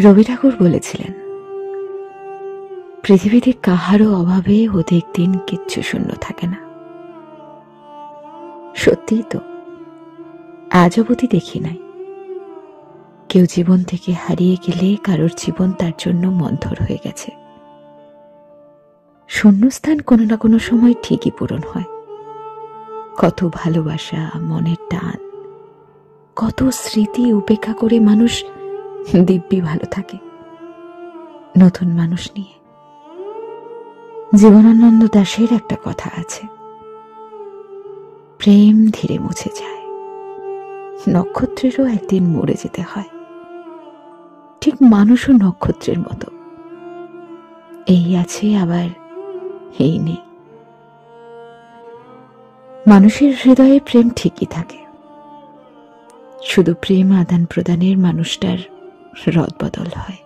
রবি ঠাকুর বলেছিলেন, পৃথিবীতে কাহারও অভাবে অধিক দিন কিচ্ছু শূন্য থাকে না। সত্যিই তো, আজ অবধি দেখি নাই কেউ জীবন থেকে হারিয়ে গেলে কারোর জীবন তার জন্য মন্থর হয়ে গেছে। শূন্যস্থান কোনো না কোনো সময় ঠিকই পূরণ হয়। কত ভালোবাসা, মনের টান, কত স্মৃতি উপেক্ষা করে মানুষ দিব্যি ভালো থাকে নতুন মানুষ নিয়ে। জীবনানন্দ দাশের একটা কথা আছে, প্রেম ধীরে মুছে যায়, নক্ষত্রেরও একদিন মরে যেতে হয়। ঠিক মানুষও নক্ষত্রের মতো, এই আছে আবার এই নেই। মানুষের হৃদয়ে প্রেম ঠিকই থাকে, শুধু প্রেম আদান প্রদানের মানুষটার রদবদল হয়।